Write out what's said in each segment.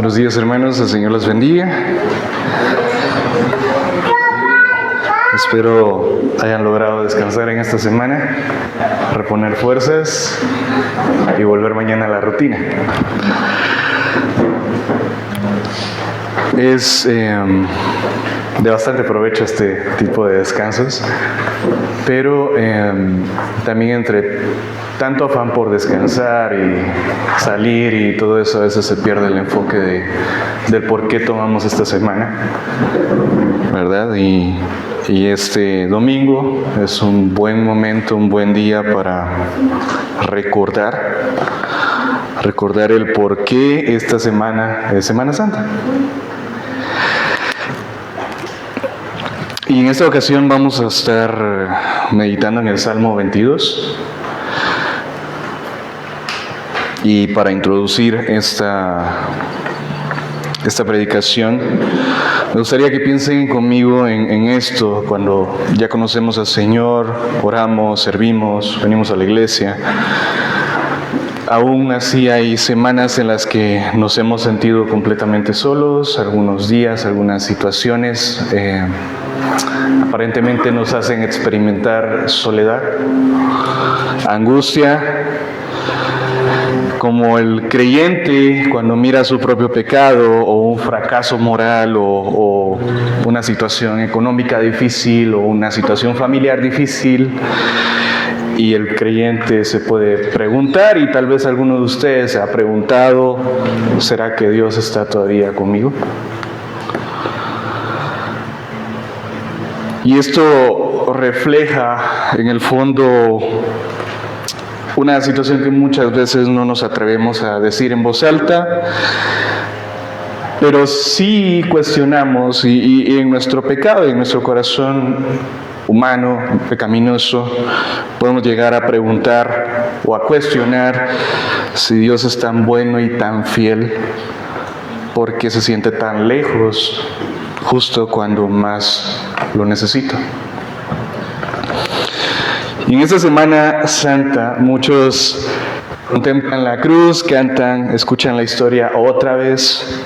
Buenos días, hermanos, el Señor los bendiga. Espero hayan logrado descansar en esta semana, reponer fuerzas y volver mañana a la rutina. Es de bastante provecho este tipo de descansos, pero también entre tanto afán por descansar y salir y todo eso, a veces se pierde el enfoque del por qué tomamos esta semana, ¿verdad? Y este domingo es un buen momento, un buen día para recordar el por qué esta semana es Semana Santa. Y en esta ocasión vamos a estar meditando en el Salmo 22. Y para introducir esta predicación, me gustaría que piensen conmigo en esto. Cuando ya conocemos al Señor, oramos, servimos, venimos a la iglesia, aún así hay semanas en las que nos hemos sentido completamente solos, algunos días, algunas situaciones aparentemente nos hacen experimentar soledad, angustia, como el creyente cuando mira su propio pecado o un fracaso moral o una situación económica difícil o una situación familiar difícil, y el creyente se puede preguntar, y tal vez alguno de ustedes se ha preguntado: ¿será que Dios está todavía conmigo? Y esto refleja en el fondo una situación que muchas veces no nos atrevemos a decir en voz alta, pero sí cuestionamos y en nuestro pecado y en nuestro corazón humano, pecaminoso, podemos llegar a preguntar o a cuestionar si Dios es tan bueno y tan fiel, ¿por qué se siente tan lejos justo cuando más lo necesito? Y en esta Semana Santa muchos contemplan la cruz, cantan, escuchan la historia otra vez,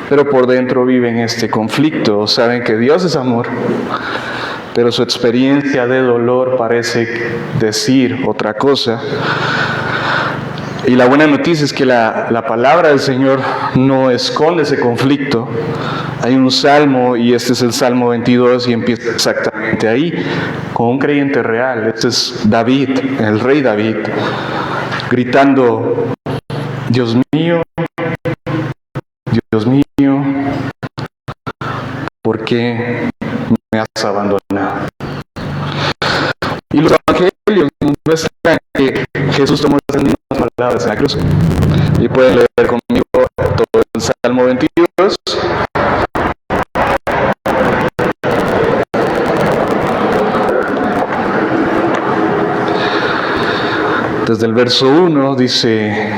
pero por dentro viven este conflicto. Saben que Dios es amor, pero su experiencia de dolor parece decir otra cosa. Y la buena noticia es que la palabra del Señor no esconde ese conflicto. Hay un salmo, y este es el Salmo 22, y empieza exactamente ahí, con un creyente real. Este es David, el rey David, gritando: Dios mío, ¿por qué me has abandonado? Y los evangelios muestran que Jesús tomó esas mismas palabras en la cruz. Y pueden leer conmigo todo el Salmo 22. Desde el verso 1 dice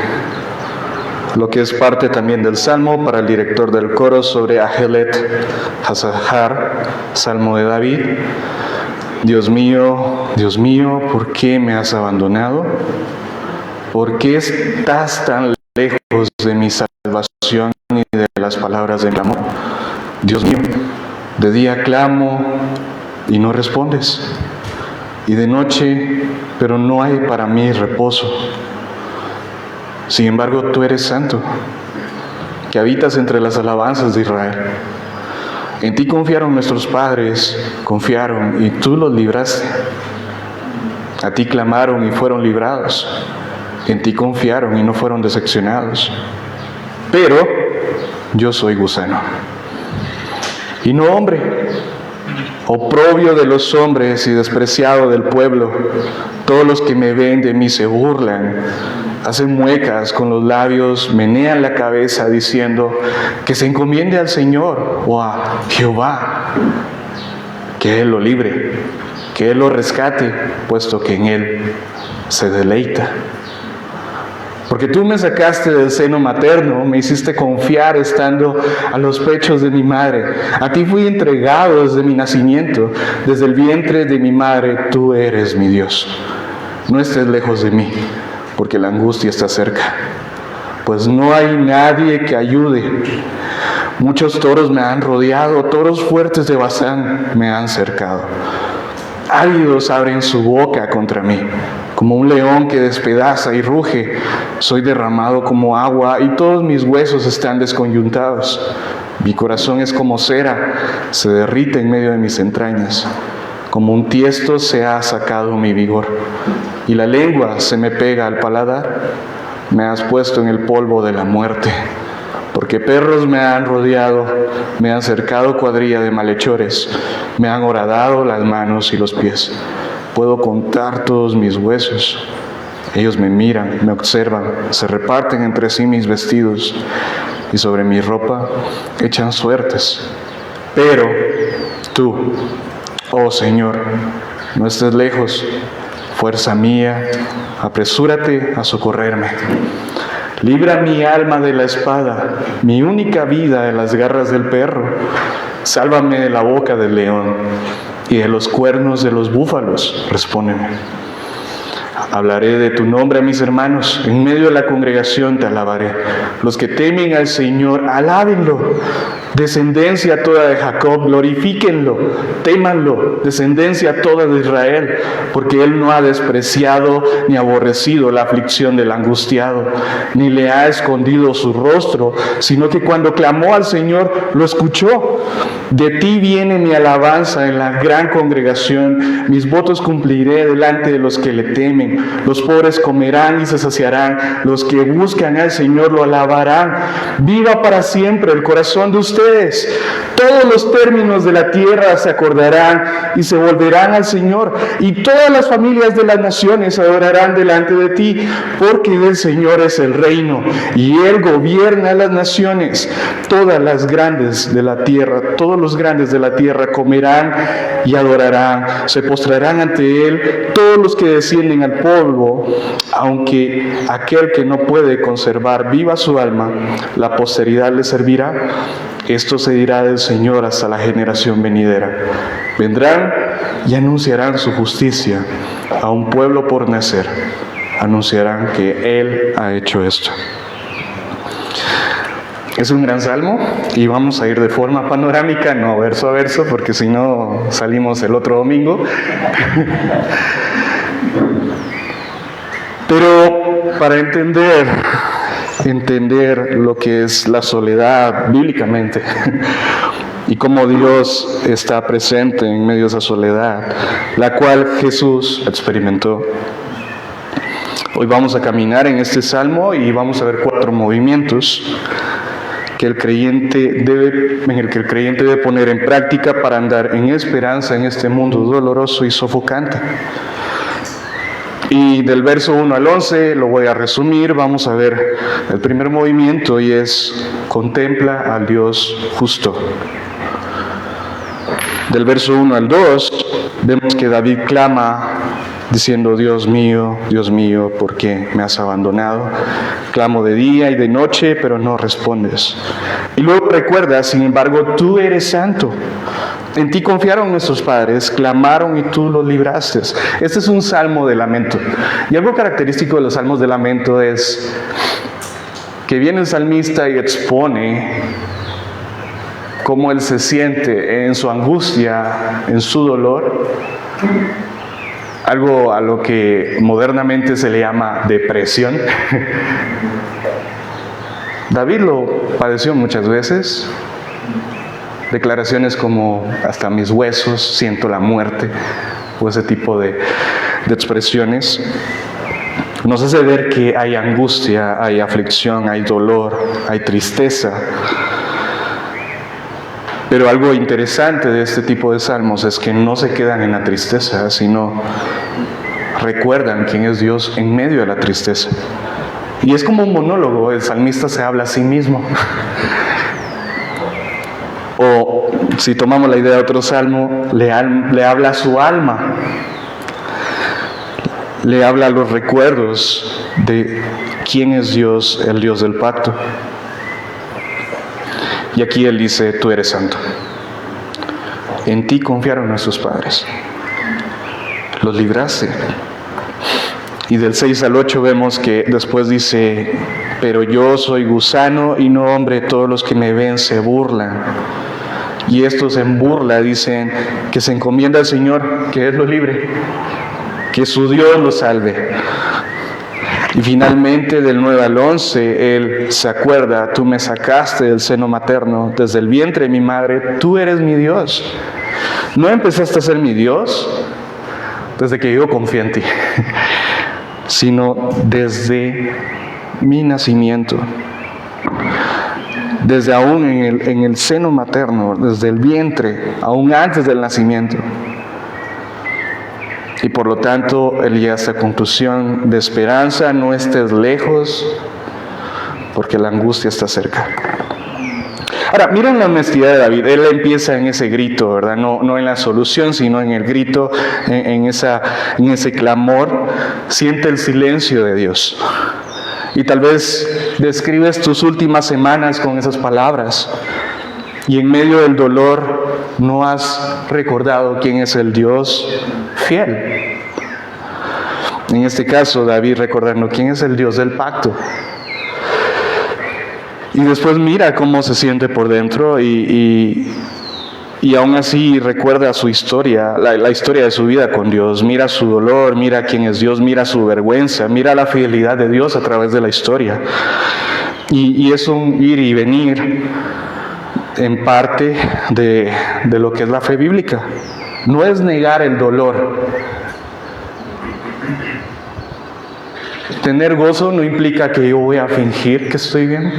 lo que es parte también del Salmo para el director del coro sobre Ahelet Hazahar, Salmo de David. Dios mío, ¿por qué me has abandonado? ¿Por qué estás tan lejos de mi salvación y de las palabras de mi amor? Dios mío, de día clamo y no respondes, y de noche, pero no hay para mí reposo. Sin embargo, tú eres santo, que habitas entre las alabanzas de Israel. En ti confiaron nuestros padres, y tú los libraste. A ti clamaron y fueron librados. En ti confiaron y no fueron decepcionados. Pero yo soy gusano, y no hombre, oprobio de los hombres y despreciado del pueblo. Todos los que me ven de mí se burlan, hacen muecas con los labios, menean la cabeza diciendo: que se encomiende al Señor o a Jehová, que Él lo libre, que Él lo rescate, puesto que en Él se deleita. Porque tú me sacaste del seno materno, me hiciste confiar estando a los pechos de mi madre. A ti fui entregado desde mi nacimiento, desde el vientre de mi madre, tú eres mi Dios. No estés lejos de mí, porque la angustia está cerca, pues no hay nadie que ayude. Muchos toros me han rodeado, toros fuertes de Basán me han cercado. Ávidos abren su boca contra mí, como un león que despedaza y ruge. Soy derramado como agua y todos mis huesos están desconyuntados. Mi corazón es como cera, se derrite en medio de mis entrañas. Como un tiesto se ha sacado mi vigor, y la lengua se me pega al paladar. Me has puesto en el polvo de la muerte, porque perros me han rodeado, me han cercado cuadrilla de malhechores, me han horadado las manos y los pies. Puedo contar todos mis huesos. Ellos me miran, me observan, se reparten entre sí mis vestidos, y sobre mi ropa echan suertes. Pero tú, oh Señor, no estés lejos, fuerza mía, apresúrate a socorrerme. Libra mi alma de la espada, mi única vida de las garras del perro. Sálvame de la boca del león y de los cuernos de los búfalos, respóndeme. Hablaré de tu nombre a mis hermanos, en medio de la congregación te alabaré. Los que temen al Señor, alábenlo. Descendencia toda de Jacob, glorifíquenlo, témanlo, descendencia toda de Israel, porque Él no ha despreciado ni aborrecido la aflicción del angustiado, ni le ha escondido su rostro, sino que cuando clamó al Señor, lo escuchó. De ti viene mi alabanza en la gran congregación, mis votos cumpliré delante de los que le temen. Los pobres comerán y se saciarán, los que buscan al Señor lo alabarán. Viva para siempre el corazón de ustedes. Todos los términos de la tierra se acordarán y se volverán al Señor, y todas las familias de las naciones adorarán delante de ti, porque del Señor es el reino, y Él gobierna las naciones. Todas las grandes de la tierra, todos los grandes de la tierra comerán y adorarán, se postrarán ante Él todos los que descienden al polvo, aunque aquel que no puede conservar viva su alma, la posteridad le servirá. Esto se dirá del Señor hasta la generación venidera. Vendrán y anunciarán su justicia a un pueblo por nacer. Anunciarán que Él ha hecho esto. Es un gran salmo y vamos a ir de forma panorámica, no verso a verso, porque si no salimos el otro domingo. Pero para entender lo que es la soledad bíblicamente y cómo Dios está presente en medio de esa soledad, la cual Jesús experimentó. Hoy vamos a caminar en este salmo y vamos a ver 4 movimientos en el que el creyente debe poner en práctica para andar en esperanza en este mundo doloroso y sofocante. Y del verso 1 al 11 lo voy a resumir. Vamos a ver el primer movimiento, y es: contempla al Dios justo. Del verso 1 al 2 vemos que David clama diciendo: Dios mío, ¿por qué me has abandonado? Clamo de día y de noche, pero no respondes. Y luego recuerda: sin embargo, tú eres santo. En ti confiaron nuestros padres, clamaron y tú los libraste. Este es un salmo de lamento. Y algo característico de los salmos de lamento es que viene el salmista y expone cómo él se siente en su angustia, en su dolor, algo a lo que modernamente se le llama depresión. David lo padeció muchas veces. Declaraciones como: hasta mis huesos siento la muerte, o ese tipo de expresiones nos hace ver que hay angustia, hay aflicción, hay dolor, hay tristeza. Pero algo interesante de este tipo de salmos es que no se quedan en la tristeza, sino recuerdan quién es Dios en medio de la tristeza. Y es como un monólogo, el salmista se habla a sí mismo. O si tomamos la idea de otro salmo, le habla a su alma, le habla a los recuerdos de quién es Dios, el Dios del pacto. Y aquí él dice: tú eres santo. En ti confiaron nuestros padres, los libraste. Y del 6 al 8 vemos que después dice, pero yo soy gusano y no hombre, todos los que me ven se burlan. Y estos en burla dicen que se encomienda al Señor, que Él lo libre, que su Dios lo salve. Y finalmente del 9 al 11, Él se acuerda, tú me sacaste del seno materno, desde el vientre de mi madre, tú eres mi Dios. No empezaste a ser mi Dios desde que yo confié en ti, sino desde mi nacimiento. Desde aún en el seno materno, desde el vientre, aún antes del nacimiento. Y por lo tanto, él llega a esta conclusión de esperanza, no estés lejos, porque la angustia está cerca. Ahora, miren la honestidad de David. Él empieza en ese grito, ¿verdad? No en la solución, sino en el grito, en ese clamor. Siente el silencio de Dios. Y tal vez describes tus últimas semanas con esas palabras. Y en medio del dolor no has recordado quién es el Dios fiel. En este caso, David recordando quién es el Dios del pacto. Y después mira cómo se siente por dentro y aún así recuerda su historia, la historia de su vida con Dios. Mira su dolor, mira quién es Dios, mira su vergüenza, mira la fidelidad de Dios a través de la historia. Y es un ir y venir en parte de lo que es la fe bíblica. No es negar el dolor. Tener gozo no implica que yo voy a fingir que estoy bien.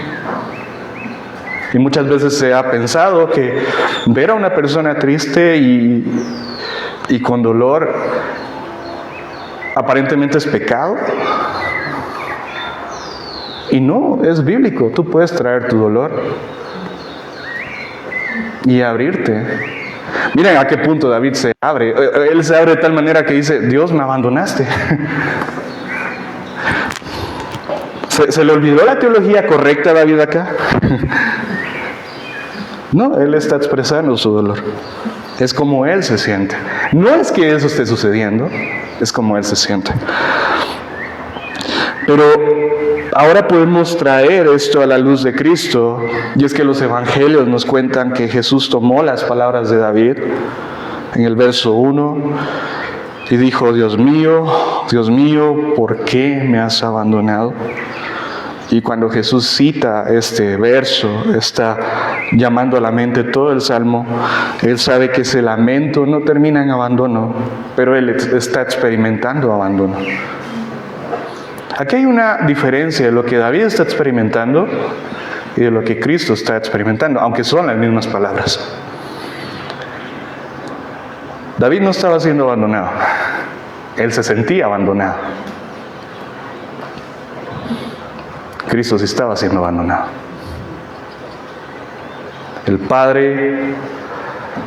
Y muchas veces se ha pensado que ver a una persona triste y con dolor aparentemente es pecado. Y no, es bíblico. Tú puedes traer tu dolor y abrirte. Miren a qué punto David se abre. Él se abre de tal manera que dice, Dios, me abandonaste. ¿Se le olvidó la teología correcta a David acá? No, él está expresando su dolor. Es como él se siente. No es que eso esté sucediendo, es como él se siente. Pero ahora podemos traer esto a la luz de Cristo, y es que los evangelios nos cuentan que Jesús tomó las palabras de David en el verso 1 y dijo, Dios mío, ¿por qué me has abandonado? Y cuando Jesús cita este verso, está llamando a la mente todo el Salmo, Él sabe que ese lamento no termina en abandono, pero Él está experimentando abandono. Aquí hay una diferencia de lo que David está experimentando y de lo que Cristo está experimentando, aunque son las mismas palabras. David no estaba siendo abandonado, él se sentía abandonado. Cristo sí estaba siendo abandonado. El Padre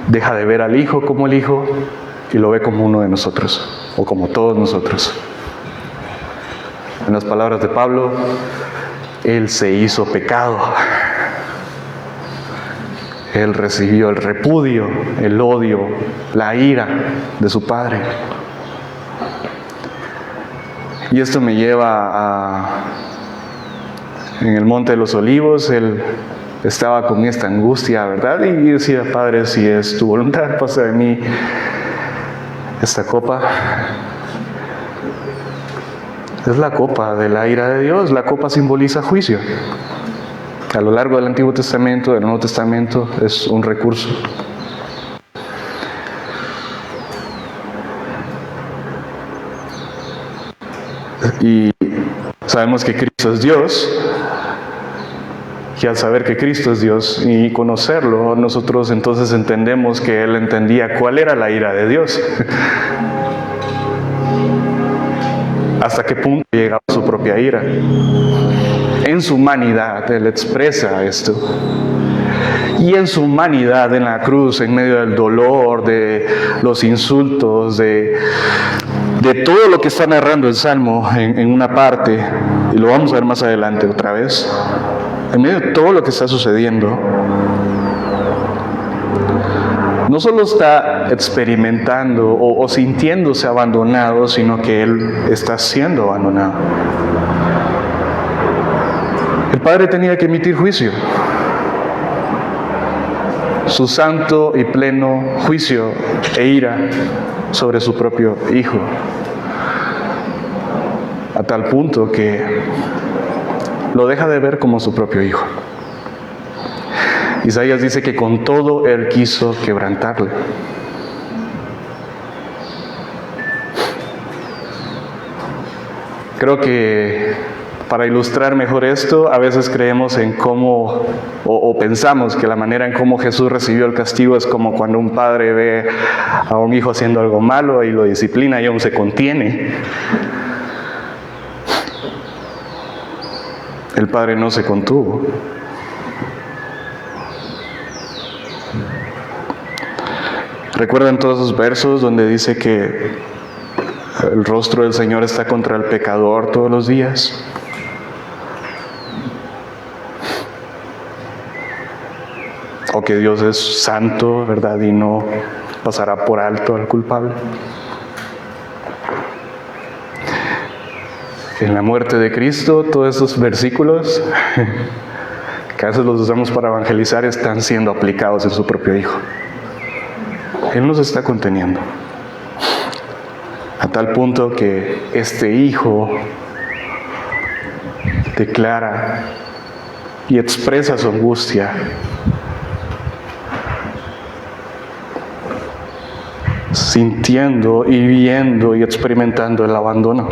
deja de ver al Hijo como el Hijo y lo ve como uno de nosotros, o como todos nosotros. En las palabras de Pablo, Él se hizo pecado. Él recibió el repudio, el odio, la ira de su Padre. Y esto me lleva en el Monte de los Olivos, Él estaba con esta angustia, ¿verdad? Y decía, Padre, si es tu voluntad, pasa de mí esta copa. Es la copa de la ira de Dios. La copa simboliza juicio. A lo largo del Antiguo Testamento, del Nuevo Testamento, es un recurso. Y sabemos que Cristo es Dios. Y al saber que Cristo es Dios y conocerlo, nosotros entonces entendemos que Él entendía cuál era la ira de Dios. Hasta qué punto llegaba su propia ira. En su humanidad, Él expresa esto. Y en su humanidad, en la cruz, en medio del dolor, de los insultos, de todo lo que está narrando el Salmo en una parte, y lo vamos a ver más adelante otra vez, en medio de todo lo que está sucediendo, no solo está experimentando o sintiéndose abandonado, sino que Él está siendo abandonado. El Padre tenía que emitir juicio, su santo y pleno juicio e ira sobre su propio Hijo, a tal punto que lo deja de ver como su propio Hijo. Isaías dice que con todo Él quiso quebrantarle. Creo que para ilustrar mejor esto, a veces creemos en cómo, o pensamos que la manera en cómo Jesús recibió el castigo es como cuando un padre ve a un hijo haciendo algo malo y lo disciplina y aún se contiene. El Padre no se contuvo. ¿Recuerdan todos esos versos donde dice que el rostro del Señor está contra el pecador todos los días? O que Dios es santo, ¿verdad? Y no pasará por alto al culpable. En la muerte de Cristo, todos esos versículos que a veces los usamos para evangelizar están siendo aplicados en su propio Hijo. Él nos está conteniendo. A tal punto que este Hijo declara y expresa su angustia. Sintiendo y viendo y experimentando el abandono.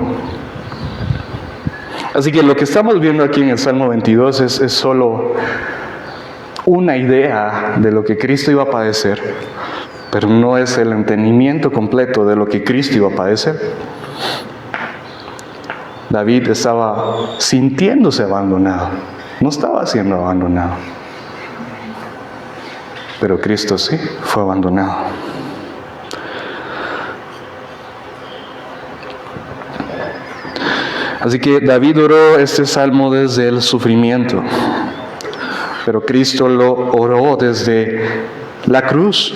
Así que lo que estamos viendo aquí en el Salmo 22 es solo una idea de lo que Cristo iba a padecer, pero no es el entendimiento completo de lo que Cristo iba a padecer. David estaba sintiéndose abandonado, no estaba siendo abandonado, pero Cristo sí fue abandonado. Así que David oró este salmo desde el sufrimiento, pero Cristo lo oró desde la cruz,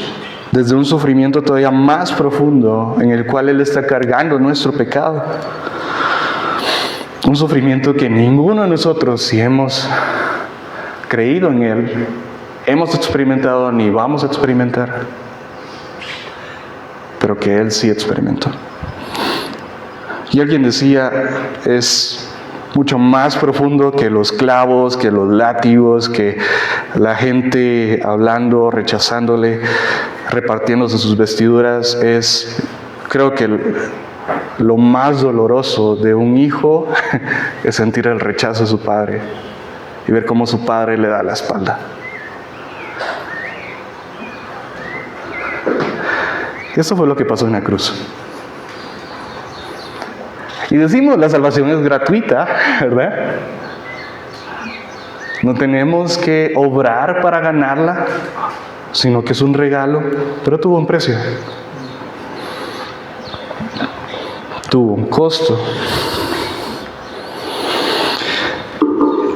desde un sufrimiento todavía más profundo en el cual Él está cargando nuestro pecado. Un sufrimiento que ninguno de nosotros, si hemos creído en Él, hemos experimentado ni vamos a experimentar, pero que Él sí experimentó. Y alguien decía, es mucho más profundo que los clavos, que los látigos, que la gente hablando, rechazándole, repartiéndose sus vestiduras. Creo que lo más doloroso de un hijo es sentir el rechazo de su padre y ver cómo su padre le da la espalda. Y eso fue lo que pasó en la cruz. Y decimos, la salvación es gratuita, ¿verdad? No tenemos que obrar para ganarla, sino que es un regalo, pero tuvo un precio. Tuvo un costo.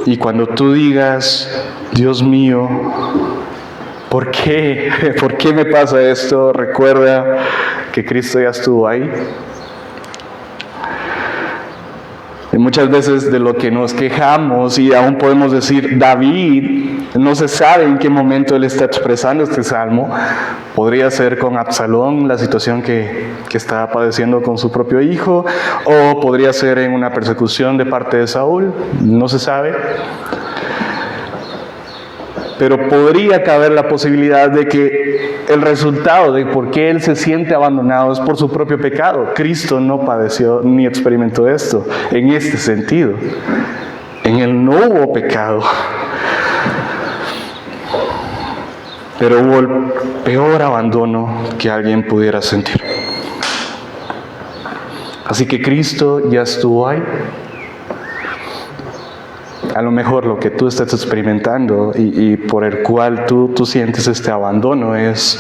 Y cuando tú digas, Dios mío, ¿por qué? ¿Por qué me pasa esto? Recuerda que Cristo ya estuvo ahí. Y muchas veces de lo que nos quejamos, y aún podemos decir, David, no se sabe en qué momento él está expresando este salmo. Podría ser con Absalón, la situación que estaba padeciendo con su propio hijo, o podría ser en una persecución de parte de Saúl, no se sabe. Pero podría caber la posibilidad de que el resultado de por qué él se siente abandonado es por su propio pecado. Cristo no padeció ni experimentó esto en este sentido. En él no hubo pecado. Pero hubo el peor abandono que alguien pudiera sentir. Así que Cristo ya estuvo ahí. A lo mejor lo que tú estás experimentando y por el cual tú sientes este abandono es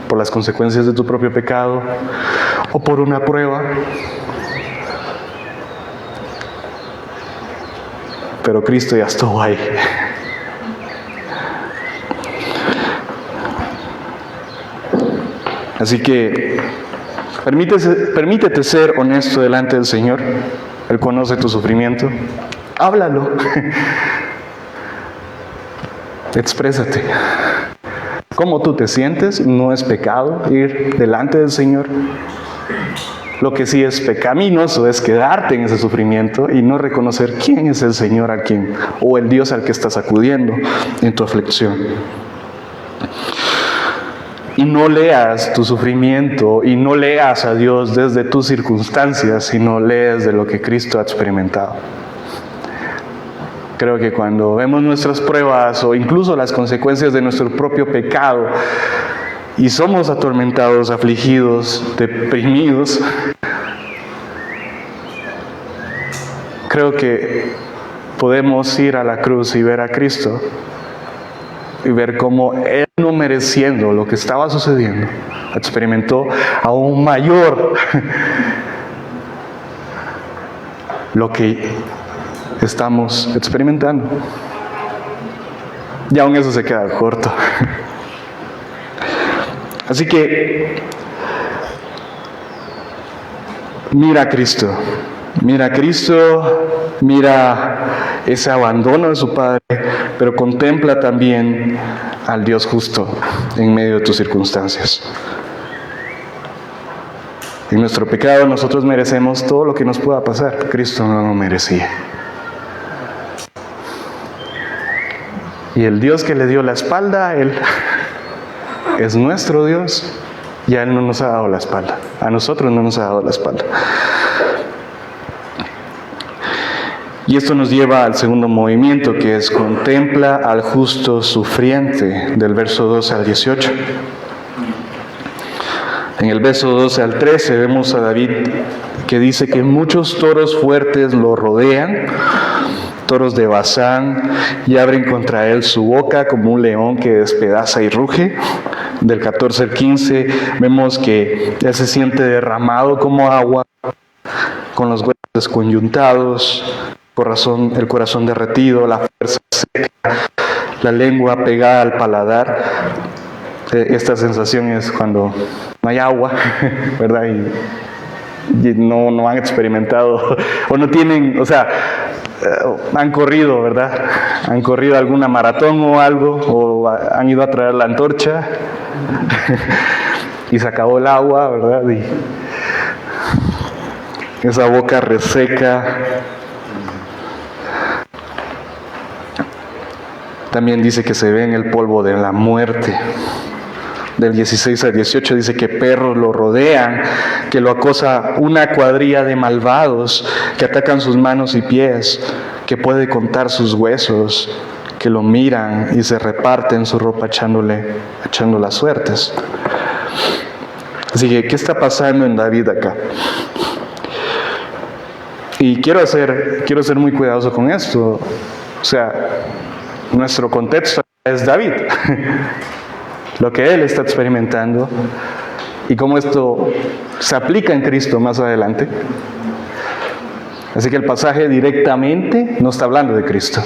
por las consecuencias de tu propio pecado o por una prueba. Pero Cristo ya estuvo ahí. Así que permítete ser honesto delante del Señor. Él conoce tu sufrimiento. Háblalo. Exprésate. ¿Cómo tú te sientes? No es pecado ir delante del Señor. Lo que sí es pecaminoso es quedarte en ese sufrimiento y no reconocer quién es el Señor o el Dios al que estás acudiendo en tu aflicción. Y no leas tu sufrimiento y no leas a Dios desde tus circunstancias, sino lees de lo que Cristo ha experimentado. Creo que cuando vemos nuestras pruebas o incluso las consecuencias de nuestro propio pecado y somos atormentados, afligidos, deprimidos, creo que podemos ir a la cruz y ver a Cristo y ver cómo Él, no mereciendo lo que estaba sucediendo, experimentó aún mayor lo que estamos experimentando. Y aún eso se queda corto. Así que mira a Cristo, mira ese abandono de su Padre, pero contempla también al Dios justo en medio de tus circunstancias. En nuestro pecado nosotros merecemos todo lo que nos pueda pasar. Cristo no lo merecía. Y el Dios que le dio la espalda a Él es nuestro Dios, y a Él no nos ha dado la espalda. A nosotros no nos ha dado la espalda. Y esto nos lleva al segundo movimiento, que es contempla al justo sufriente, del verso 12 al 18. En el verso 12 al 13 vemos a David que dice que muchos toros fuertes lo rodean, toros de Basán, y abren contra él su boca como un león que despedaza y ruge. Del 14 al 15 vemos que él se siente derramado como agua, con los huesos desconyuntados, el corazón derretido, la fuerza seca, la lengua pegada al paladar. Esta sensación es cuando no hay agua, ¿verdad? Y no han experimentado, o no tienen, han corrido, ¿verdad? Han corrido alguna maratón o algo, o han ido a traer la antorcha y se acabó el agua, ¿verdad? Y esa boca reseca. También dice que se ve en el polvo de la muerte. Del 16 al 18 dice que perros lo rodean, que lo acosa una cuadrilla de malvados que atacan sus manos y pies, que puede contar sus huesos, que lo miran y se reparten su ropa echando las suertes. Así que, ¿qué está pasando en David acá? Y quiero ser muy cuidadoso con esto. Nuestro contexto es David. Lo que él está experimentando y cómo esto se aplica en Cristo más adelante. Así que el pasaje directamente no está hablando de Cristo.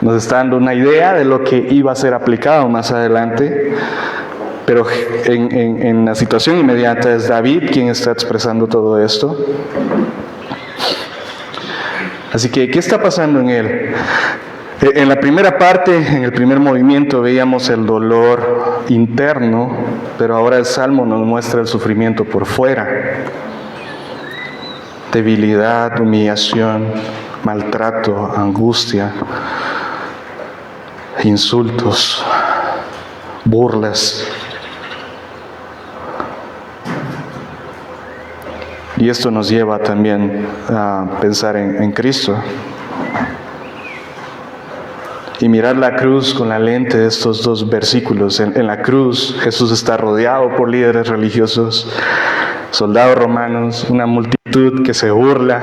Nos está dando una idea de lo que iba a ser aplicado más adelante, pero en la situación inmediata es David quien está expresando todo esto. Así que, ¿qué está pasando en él? En la primera parte, en el primer movimiento, veíamos el dolor interno, pero ahora el Salmo nos muestra el sufrimiento por fuera. Debilidad, humillación, maltrato, angustia, insultos, burlas. Y esto nos lleva también a pensar en Cristo. Y mirar la cruz con la lente de estos dos versículos. En la cruz Jesús está rodeado por líderes religiosos, soldados romanos, una multitud que se burla,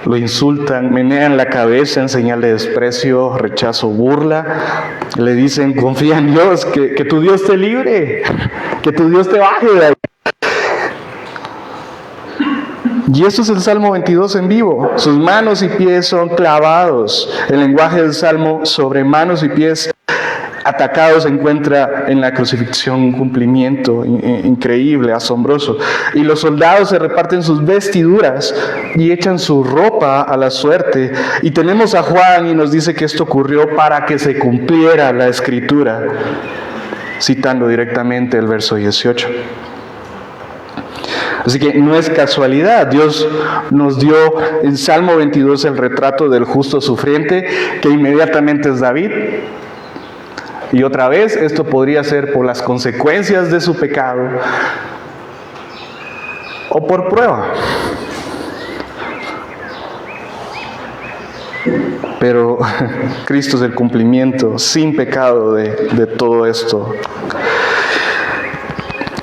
lo insultan, menean la cabeza en señal de desprecio, rechazo, burla. Le dicen, confía en Dios, que tu Dios te libre, que tu Dios te baje de ahí. Y esto es el Salmo 22 en vivo. Sus manos y pies son clavados. El lenguaje del Salmo sobre manos y pies Atacado se encuentra en la crucifixión un cumplimiento increíble, asombroso. Y los soldados se reparten sus vestiduras y echan su ropa a la suerte. Y tenemos a Juan y nos dice que esto ocurrió para que se cumpliera la Escritura, citando directamente el verso 18. Así que no es casualidad. Dios nos dio en Salmo 22 el retrato del justo sufriente, que inmediatamente es David. Y otra vez, esto podría ser por las consecuencias de su pecado o por prueba. Pero Cristo es el cumplimiento sin pecado de todo esto.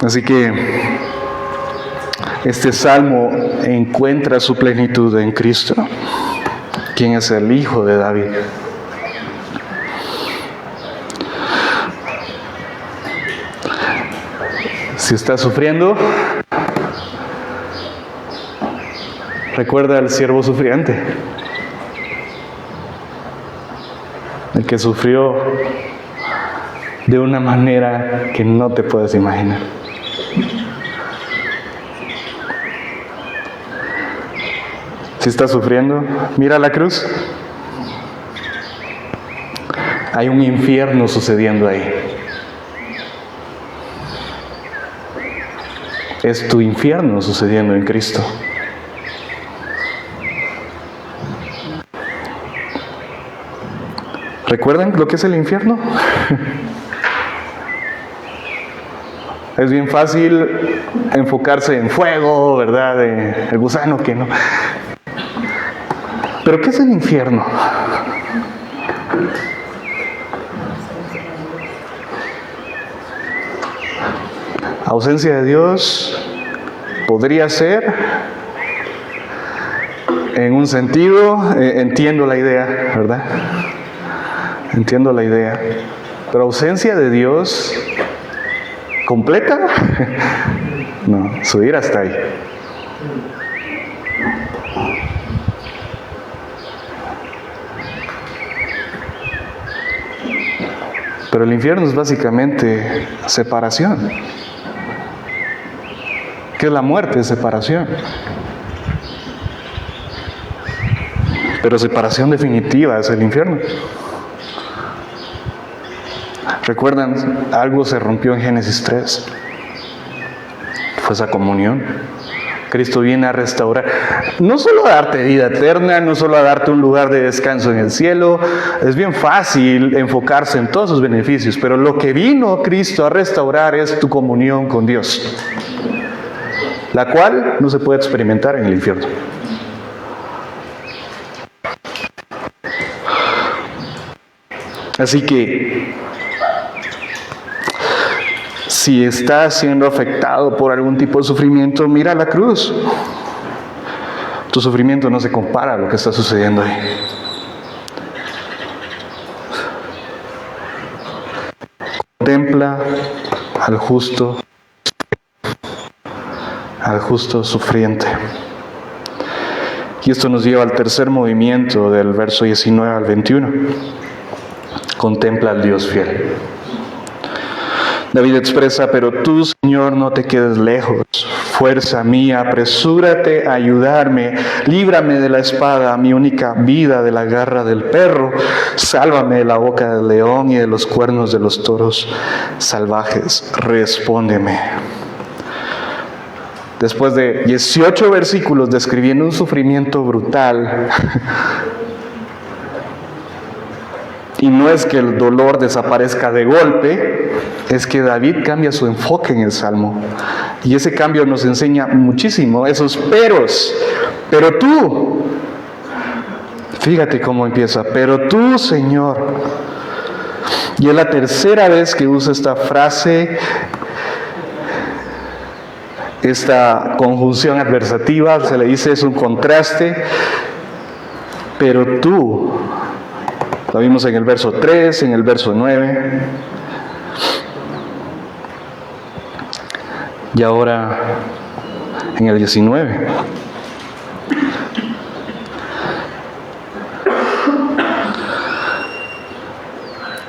Así que este salmo encuentra su plenitud en Cristo, quien es el Hijo de David. Si estás sufriendo, recuerda al siervo sufriente, el que sufrió de una manera que no te puedes imaginar. Si estás sufriendo, mira la cruz. Hay un infierno sucediendo ahí. Es tu infierno sucediendo en Cristo. ¿Recuerdan lo que es el infierno? Es bien fácil enfocarse en fuego, ¿verdad? El gusano que no. ¿Pero qué es el infierno? Ausencia de Dios podría ser, en un sentido, entiendo la idea, ¿verdad? Entiendo la idea. Pero ausencia de Dios completa, no, su ira está ahí. Pero el infierno es básicamente separación. ¿Qué es la muerte? Es separación. Pero separación definitiva es el infierno. ¿Recuerdan? Algo se rompió en Génesis 3. Fue esa comunión. Cristo viene a restaurar, no solo a darte vida eterna, no solo a darte un lugar de descanso en el cielo. Es bien fácil enfocarse en todos sus beneficios, pero lo que vino Cristo a restaurar es tu comunión con Dios, la cual no se puede experimentar en el infierno. Así que, si estás siendo afectado por algún tipo de sufrimiento, mira la cruz. Tu sufrimiento no se compara a lo que está sucediendo ahí. Contempla al justo sufriente. Y esto nos lleva al tercer movimiento del verso 19 al 21. Contempla al Dios fiel. David expresa: pero tú, Señor, no te quedes lejos. Fuerza mía, apresúrate a ayudarme. Líbrame de la espada, mi única vida, de la garra del perro. Sálvame de la boca del león y de los cuernos de los toros salvajes. Respóndeme. Después de 18 versículos describiendo un sufrimiento brutal, y no es que el dolor desaparezca de golpe, es que David cambia su enfoque en el Salmo. Y ese cambio nos enseña muchísimo, esos peros. Pero tú, fíjate cómo empieza, pero tú, Señor. Y es la tercera vez que usa esta frase, esta conjunción adversativa, se le dice, es un contraste. Pero tú. Lo vimos en el verso 3, en el verso 9. Y ahora en el 19.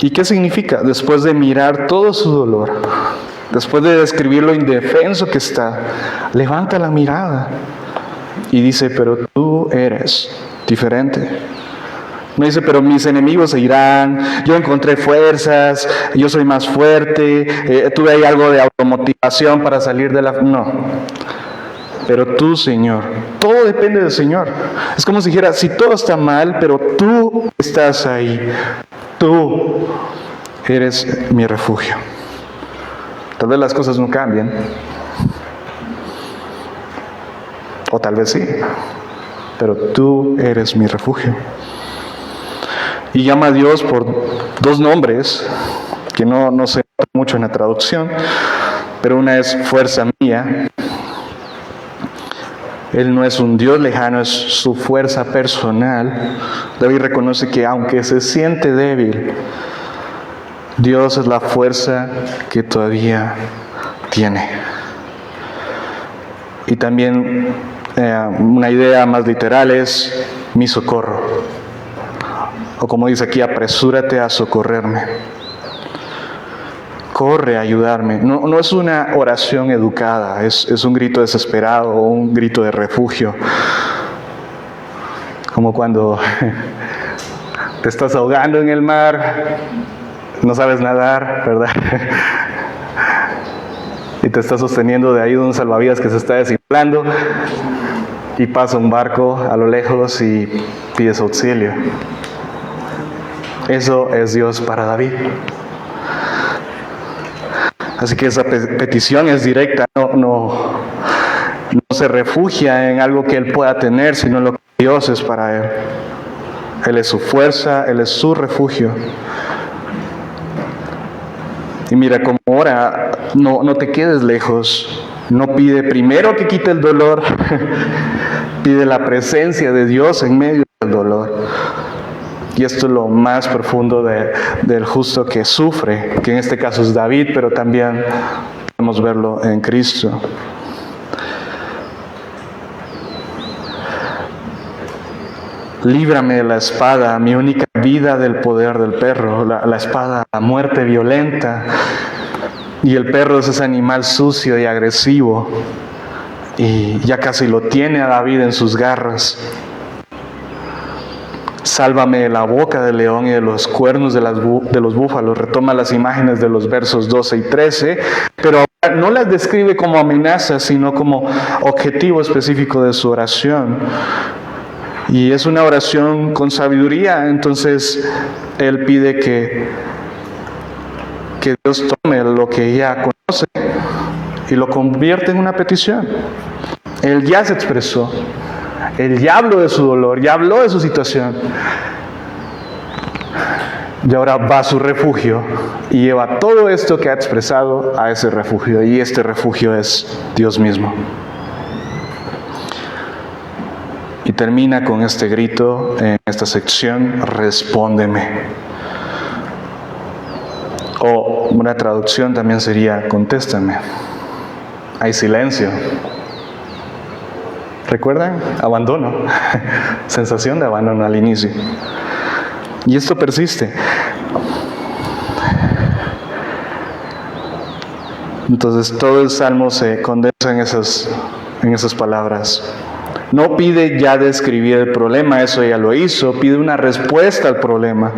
¿Y qué significa? Después de mirar todo su dolor, después de describir lo indefenso que está, levanta la mirada y dice, pero tú eres diferente. No dice, pero mis enemigos se irán, yo encontré fuerzas, yo soy más fuerte, tuve ahí algo de automotivación para salir de la... No. Pero tú, Señor, todo depende del Señor. Es como si dijera, si todo está mal, pero tú estás ahí. Tú eres mi refugio. Tal vez las cosas no cambien. O tal vez sí. Pero tú eres mi refugio. Y llama a Dios por dos nombres que no se nota mucho en la traducción. Pero una es fuerza mía. Él no es un Dios lejano, es su fuerza personal. David reconoce que aunque se siente débil, Dios es la fuerza que todavía tiene. Y también una idea más literal es mi socorro. O como dice aquí, apresúrate a socorrerme. Corre a ayudarme. No es una oración educada, es un grito desesperado o un grito de refugio. Como cuando te estás ahogando en el mar, no sabes nadar, ¿verdad? Y te estás sosteniendo de ahí de un salvavidas que se está desinflando y pasa un barco a lo lejos y pides auxilio. Eso es Dios para David. Así que esa petición es directa, no se refugia en algo que él pueda tener, sino lo que Dios es para él. Él es su fuerza, él es su refugio. Y mira, como ora, no te quedes lejos. No pide primero que quite el dolor, pide la presencia de Dios en medio del dolor. Y esto es lo más profundo del justo que sufre, que en este caso es David, pero también podemos verlo en Cristo. Líbrame de la espada, mi única vida del poder del perro, la espada, la muerte violenta. Y el perro es ese animal sucio y agresivo. Y ya casi lo tiene a David en sus garras. Sálvame de la boca del león y de los cuernos de los búfalos. Retoma las imágenes de los versos 12 y 13, pero ahora no las describe como amenazas, sino como objetivo específico de su oración. Y es una oración con sabiduría, entonces él pide que Dios tome lo que ya conoce y lo convierte en una petición. Él ya se expresó. Él ya habló de su dolor, ya habló de su situación. Y ahora va a su refugio y lleva todo esto que ha expresado a ese refugio. Y este refugio es Dios mismo. Y termina con este grito en esta sección, respóndeme. O una traducción también sería, contéstame. Hay silencio. ¿Recuerdan? Abandono. Sensación de abandono al inicio. Y esto persiste. Entonces todo el Salmo se condensa en esas palabras. No pide ya describir el problema, eso ya lo hizo, pide una respuesta al problema.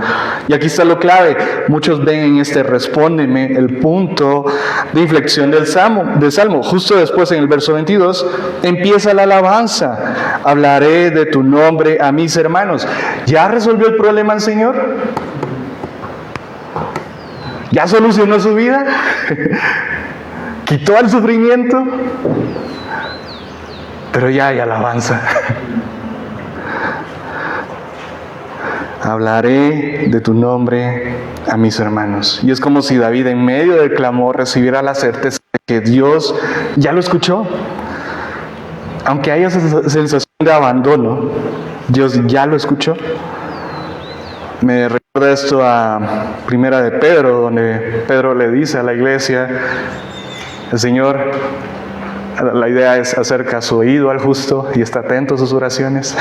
Y aquí está lo clave, muchos ven en este respóndeme el punto de inflexión del Salmo. Justo después en el verso 22 empieza la alabanza. Hablaré de tu nombre a mis hermanos. ¿Ya resolvió el problema el Señor? ¿Ya solucionó su vida? ¿Quitó el sufrimiento? Pero ya hay alabanza. Hablaré de tu nombre a mis hermanos. Y es como si David en medio del clamor recibiera la certeza de que Dios ya lo escuchó. Aunque haya esa sensación de abandono, Dios ya lo escuchó. Me recuerda esto a Primera de Pedro, donde Pedro le dice a la iglesia, el Señor, la idea es acerca su oído al justo y está atento a sus oraciones.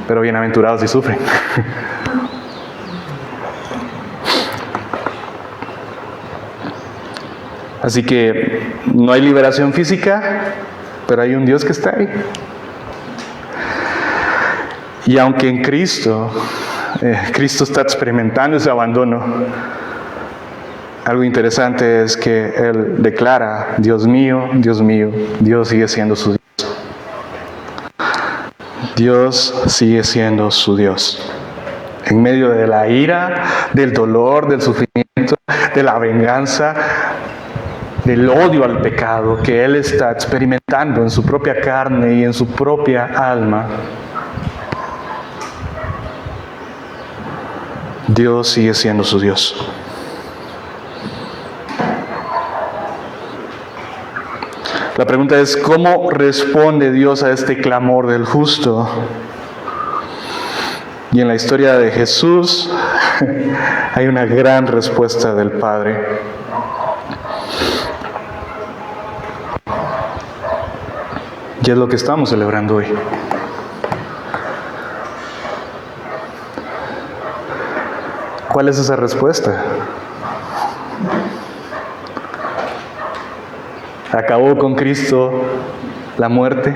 Pero bienaventurados si sufren. Así que no hay liberación física, pero hay un Dios que está ahí. Y aunque en Cristo está experimentando ese abandono, algo interesante es que Él declara, Dios mío, Dios sigue siendo su Dios. Dios sigue siendo su Dios. En medio de la ira, del dolor, del sufrimiento, de la venganza, del odio al pecado que Él está experimentando en su propia carne y en su propia alma, Dios sigue siendo su Dios. La pregunta es, ¿cómo responde Dios a este clamor del justo? Y en la historia de Jesús hay una gran respuesta del Padre. Y es lo que estamos celebrando hoy. ¿Cuál es esa respuesta? ¿Acabó con Cristo la muerte?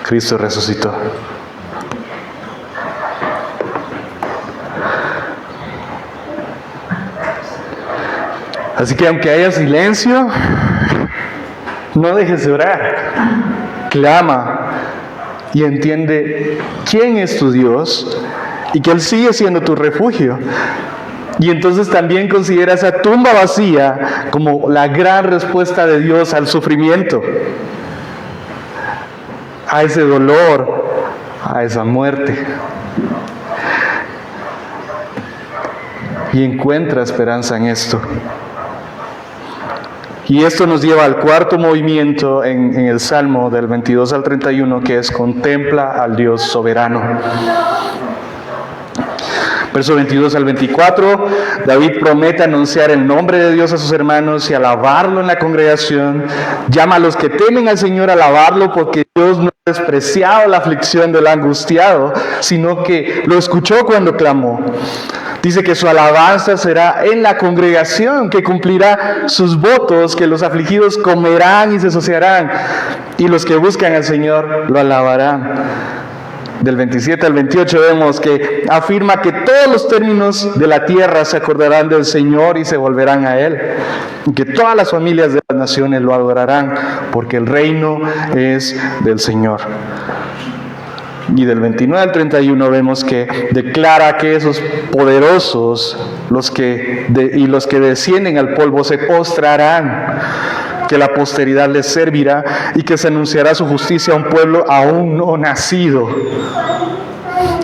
Cristo resucitó. Así que aunque haya silencio, no dejes de orar. Clama y entiende quién es tu Dios y que Él sigue siendo tu refugio. Y entonces también considera esa tumba vacía como la gran respuesta de Dios al sufrimiento, a ese dolor, a esa muerte. Y encuentra esperanza en esto. Y esto nos lleva al cuarto movimiento en el Salmo del 22 al 31, que es contempla al Dios soberano. Verso 22 al 24, David promete anunciar el nombre de Dios a sus hermanos y alabarlo en la congregación. Llama a los que temen al Señor a alabarlo, porque Dios no ha despreciado la aflicción del angustiado, sino que lo escuchó cuando clamó. Dice que su alabanza será en la congregación, que cumplirá sus votos, que los afligidos comerán y se saciarán, y los que buscan al Señor lo alabarán. Del 27 al 28 vemos que afirma que todos los términos de la tierra se acordarán del Señor y se volverán a Él. Y que todas las familias de las naciones lo adorarán, porque el reino es del Señor. Y del 29 al 31 vemos que declara que esos poderosos, los que descienden al polvo, se postrarán, que la posteridad les servirá y que se anunciará su justicia a un pueblo aún no nacido,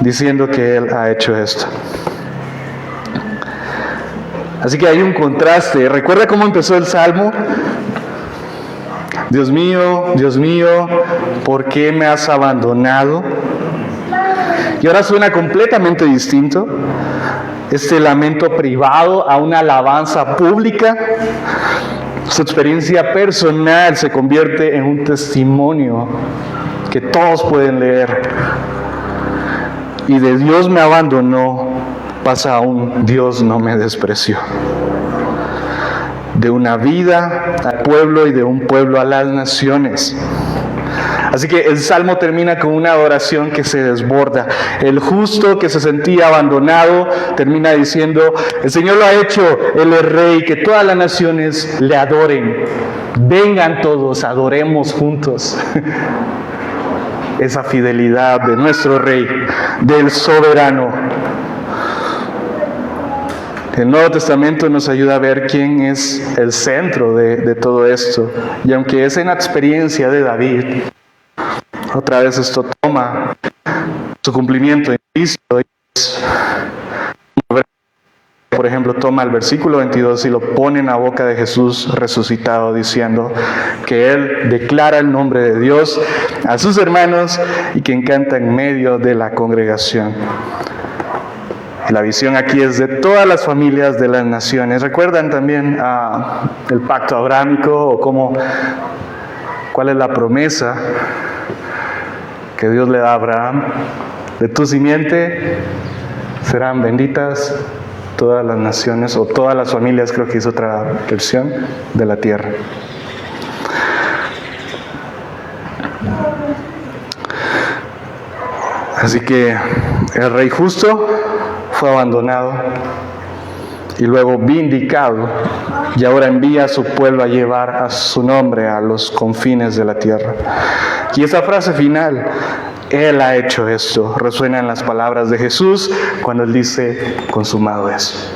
diciendo que Él ha hecho esto. Así que hay un contraste. ¿Recuerda cómo empezó el Salmo? Dios mío, ¿por qué me has abandonado? Y ahora suena completamente distinto. Este lamento privado a una alabanza pública. Su experiencia personal se convierte en un testimonio que todos pueden leer. Y de Dios me abandonó pasa a un Dios no me despreció. De una vida al pueblo y de un pueblo a las naciones. Así que el Salmo termina con una adoración que se desborda. El justo que se sentía abandonado termina diciendo: el Señor lo ha hecho, Él es Rey, que todas las naciones le adoren. Vengan todos, adoremos juntos. Esa fidelidad de nuestro Rey, del soberano. El Nuevo Testamento nos ayuda a ver quién es el centro de todo esto. Y aunque es en la experiencia de David, otra vez esto toma su cumplimiento en Cristo. Por ejemplo, toma el versículo 22 y lo pone en la boca de Jesús resucitado, diciendo que Él declara el nombre de Dios a sus hermanos y que canta en medio de la congregación. La visión aquí es de todas las familias de las naciones. ¿Recuerdan también el pacto abrámico o cuál es la promesa que Dios le da a Abraham? De tu simiente serán benditas todas las naciones, o todas las familias, creo que es otra versión, de la tierra. Así que el rey justo fue abandonado y luego vindicado, y ahora envía a su pueblo a llevar a su nombre a los confines de la tierra. Y esa frase final, Él ha hecho esto, resuena en las palabras de Jesús cuando Él dice, consumado es.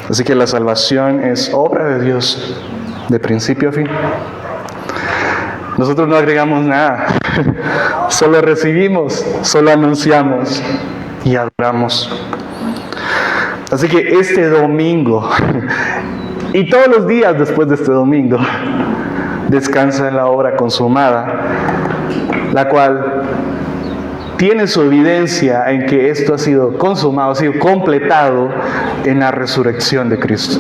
Así que la salvación es obra de Dios, de principio a fin. Nosotros no agregamos nada, solo recibimos, solo anunciamos y adoramos. Así que este domingo, y todos los días después de este domingo, descansa en la obra consumada, la cual tiene su evidencia en que esto ha sido consumado, ha sido completado en la resurrección de Cristo.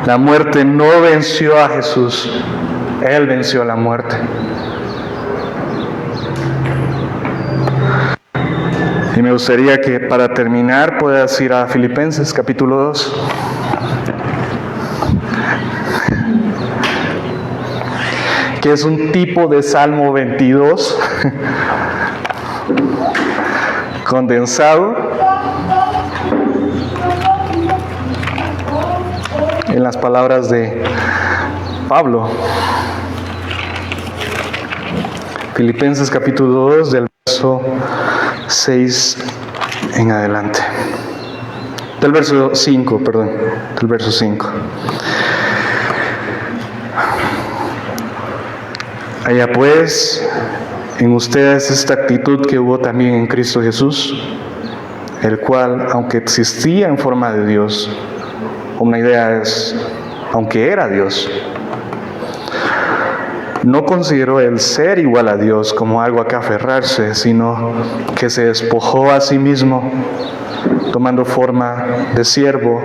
La muerte no venció a Jesús, Él venció a la muerte. Y me gustaría que para terminar puedas ir a Filipenses capítulo 2. Que es un tipo de Salmo 22 condensado en las palabras de Pablo. Filipenses capítulo 2 del verso 6 en adelante. Del verso 5. Haya pues en ustedes esta actitud que hubo también en Cristo Jesús, el cual, aunque existía en forma de Dios, una idea es, aunque era Dios, no consideró el ser igual a Dios como algo a que aferrarse, sino que se despojó a sí mismo, tomando forma de siervo,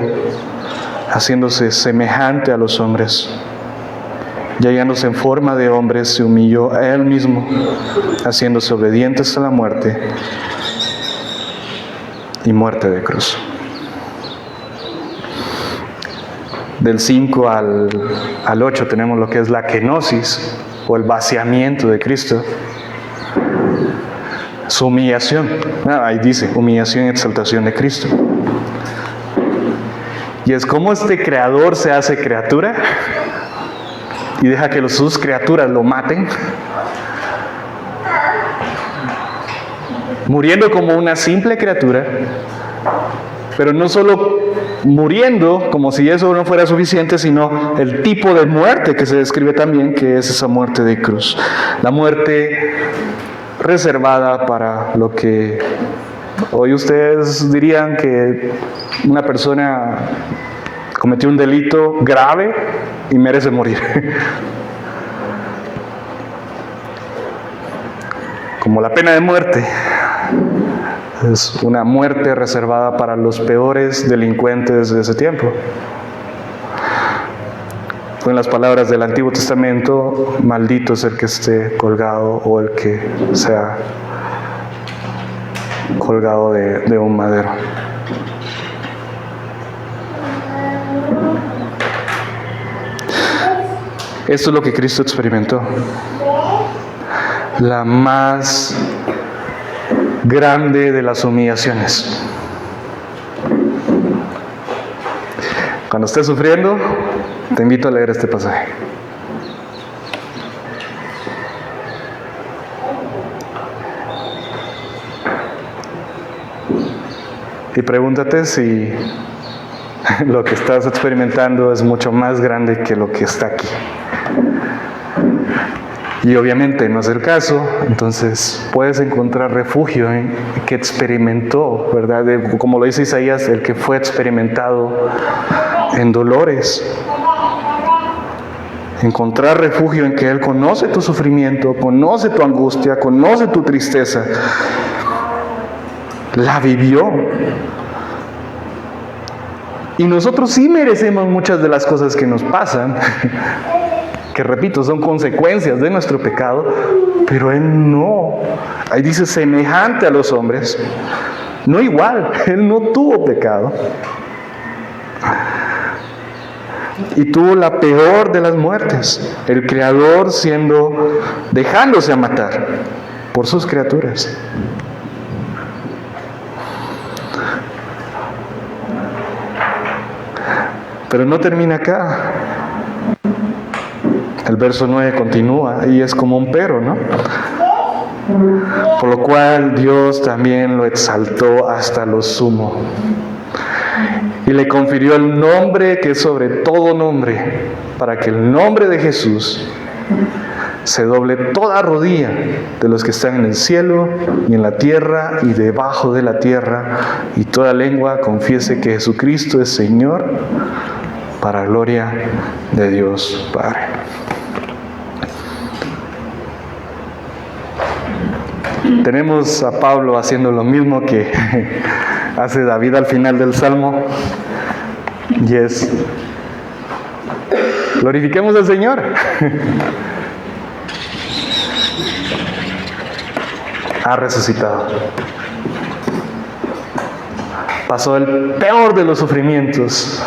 haciéndose semejante a los hombres. Y hallándose en forma de hombre, se humilló a Él mismo, haciéndose obediente hasta la muerte y muerte de cruz. Del 5 al 8 tenemos lo que es la kenosis, o el vaciamiento de Cristo. Su humillación. Ahí dice, humillación y exaltación de Cristo. Y es como este creador se hace criatura y deja que sus criaturas lo maten, muriendo como una simple criatura, pero no solo muriendo como si eso no fuera suficiente, sino el tipo de muerte que se describe también, que es esa muerte de cruz, la muerte reservada para lo que hoy ustedes dirían que una persona cometió un delito grave y merece morir. Como la pena de muerte es una muerte reservada para los peores delincuentes de ese tiempo. En las palabras del Antiguo Testamento, maldito es el que esté colgado o el que sea colgado de un madero. Esto es lo que Cristo experimentó. La más grande de las humillaciones. Cuando estés sufriendo, te invito a leer este pasaje. Y pregúntate si lo que estás experimentando es mucho más grande que lo que está aquí. Y obviamente no es el caso, entonces puedes encontrar refugio en que experimentó, ¿verdad? Como lo dice Isaías, el que fue experimentado en dolores. Encontrar refugio en que Él conoce tu sufrimiento, conoce tu angustia, conoce tu tristeza. La vivió. Y nosotros sí merecemos muchas de las cosas que nos pasan, que repito, son consecuencias de nuestro pecado, pero Él no. Ahí dice semejante a los hombres, no igual. Él no tuvo pecado. Y tuvo la peor de las muertes, el Creador dejándose a matar por sus criaturas. Pero no termina acá. El verso 9 continúa y es como un pero, ¿no? Por lo cual Dios también lo exaltó hasta lo sumo y le confirió el nombre que es sobre todo nombre, para que el nombre de Jesús se doble toda rodilla de los que están en el cielo y en la tierra y debajo de la tierra, y toda lengua confiese que Jesucristo es Señor, para gloria de Dios Padre. Tenemos a Pablo haciendo lo mismo que hace David al final del Salmo, y es: glorifiquemos al Señor. Ha resucitado. Pasó el peor de los sufrimientos,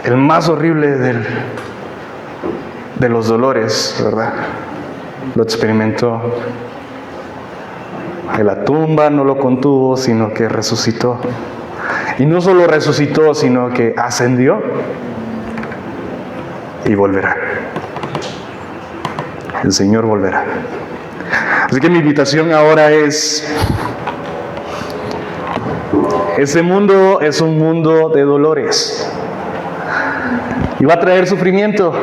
el más horrible de los dolores, ¿verdad? Lo experimentó. En la tumba no lo contuvo, sino que resucitó. Y no solo resucitó, sino que ascendió y volverá. El Señor volverá. Así que mi invitación ahora es: ese mundo es un mundo de dolores. Y va a traer sufrimiento.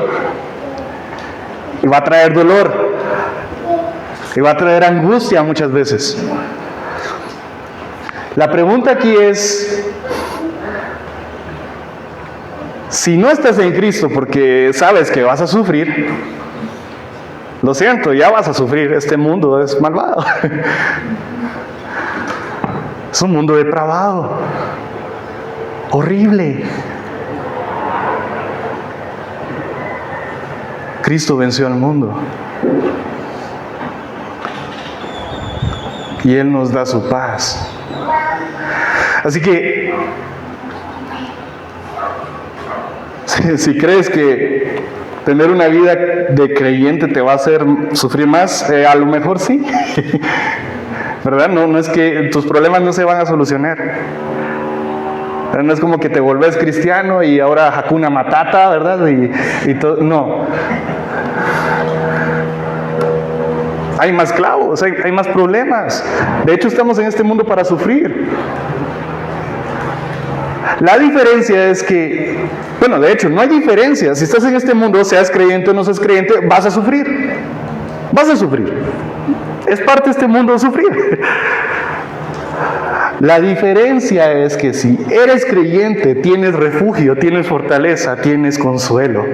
Y va a traer dolor. Y va a traer angustia muchas veces. La pregunta aquí es: si no estás en Cristo porque sabes que vas a sufrir, lo siento, ya vas a sufrir. Este mundo es malvado. Es un mundo depravado, horrible. Cristo venció al mundo. Y Él nos da su paz. Así que, si crees que tener una vida de creyente te va a hacer sufrir más, a lo mejor sí. ¿Verdad? No es que tus problemas no se van a solucionar. No es como que te volvés cristiano y ahora Hakuna Matata, ¿verdad? Y todo. No. Hay más clavos, hay más problemas. De hecho, estamos en este mundo para sufrir. La diferencia es que, bueno, de hecho, no hay diferencia. Si estás en este mundo, seas creyente o no seas creyente, vas a sufrir. Vas a sufrir. Es parte de este mundo sufrir. La diferencia es que si eres creyente, tienes refugio, tienes fortaleza, tienes consuelo.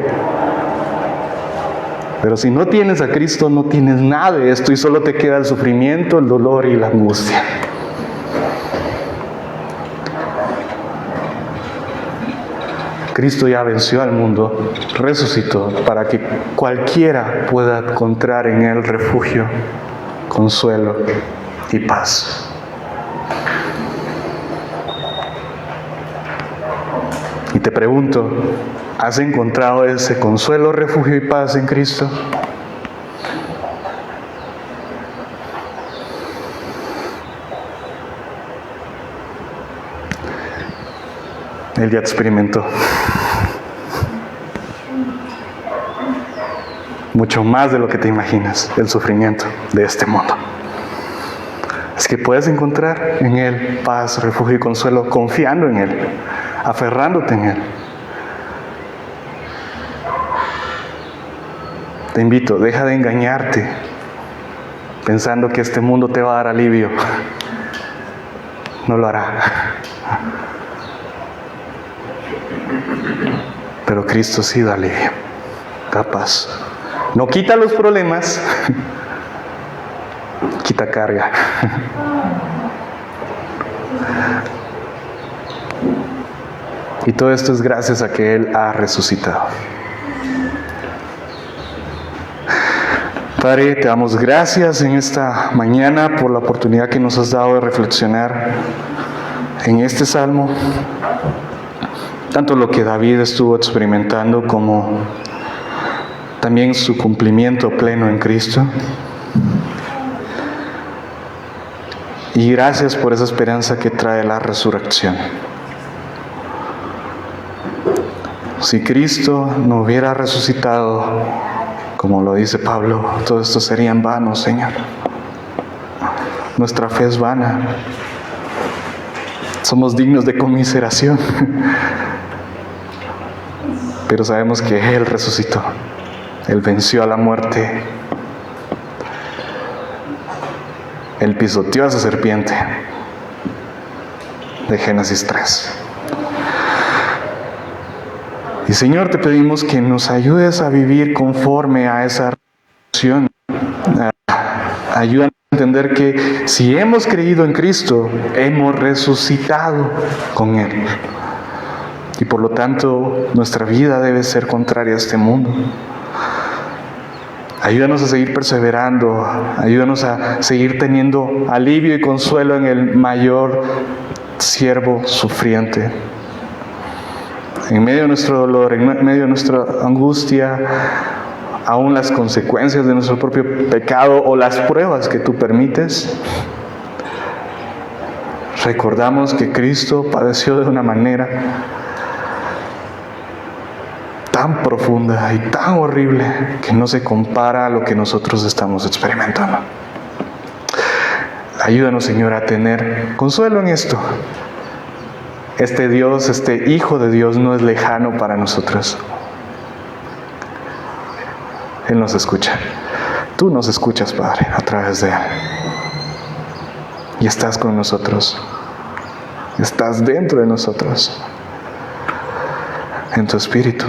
Pero si no tienes a Cristo, no tienes nada de esto y solo te queda el sufrimiento, el dolor y la angustia. Cristo ya venció al mundo, resucitó para que cualquiera pueda encontrar en Él refugio, consuelo y paz. Y te pregunto, ¿has encontrado ese consuelo, refugio y paz en Cristo? Él ya experimentó mucho más de lo que te imaginas, el sufrimiento de este mundo. Es que puedes encontrar en Él paz, refugio y consuelo, confiando en Él, aferrándote en Él. Te invito, deja de engañarte pensando que este mundo te va a dar alivio. No lo hará. Pero Cristo sí da alivio, da paz. No quita los problemas, quita carga. Y todo esto es gracias a que Él ha resucitado. Padre, te damos gracias en esta mañana por la oportunidad que nos has dado de reflexionar en este salmo, tanto lo que David estuvo experimentando como también su cumplimiento pleno en Cristo. Y gracias por esa esperanza que trae la resurrección. Si Cristo no hubiera resucitado, como lo dice Pablo, todo esto sería en vano, Señor. Nuestra fe es vana. Somos dignos de conmiseración. Pero sabemos que Él resucitó. Él venció a la muerte. Él pisoteó a esa serpiente. De Génesis 3. Y Señor, te pedimos que nos ayudes a vivir conforme a esa resurrección. Ayúdanos a entender que si hemos creído en Cristo, hemos resucitado con Él. Y por lo tanto, nuestra vida debe ser contraria a este mundo. Ayúdanos a seguir perseverando, ayúdanos a seguir teniendo alivio y consuelo en el mayor siervo sufriente. En medio de nuestro dolor, en medio de nuestra angustia, aún las consecuencias de nuestro propio pecado o las pruebas que tú permites, recordamos que Cristo padeció de una manera tan profunda y tan horrible que no se compara a lo que nosotros estamos experimentando. Ayúdanos, Señor, a tener consuelo en esto. Este Dios, este Hijo de Dios no es lejano para nosotros. Él nos escucha. Tú nos escuchas, Padre, a través de Él. Y estás con nosotros. Estás dentro de nosotros. En tu espíritu.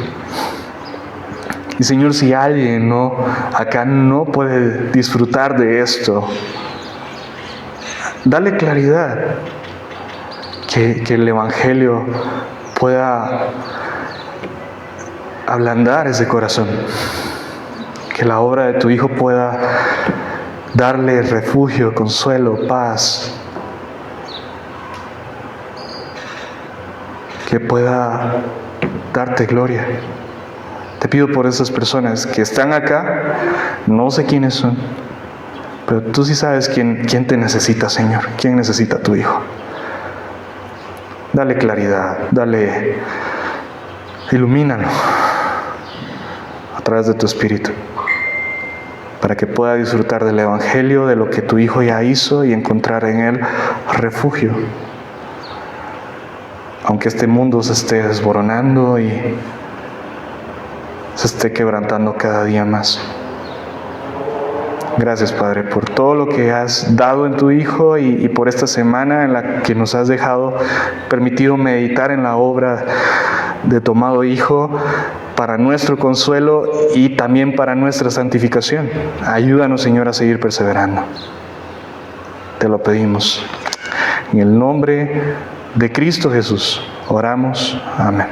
Y Señor, si alguien acá no puede disfrutar de esto, dale claridad. Que el Evangelio pueda ablandar ese corazón. Que la obra de tu Hijo pueda darle refugio, consuelo, paz. Que pueda darte gloria. Te pido por esas personas que están acá, no sé quiénes son, pero tú sí sabes quién te necesita, Señor, quién necesita a tu Hijo. Dale claridad, ilumínalo a través de tu Espíritu, para que pueda disfrutar del Evangelio, de lo que tu Hijo ya hizo y encontrar en Él refugio. Aunque este mundo se esté desboronando y se esté quebrantando cada día más. Gracias, Padre, por todo lo que has dado en tu Hijo y por esta semana en la que nos has permitido meditar en la obra de tu amado Hijo para nuestro consuelo y también para nuestra santificación. Ayúdanos, Señor, a seguir perseverando. Te lo pedimos. En el nombre de Cristo Jesús oramos. Amén.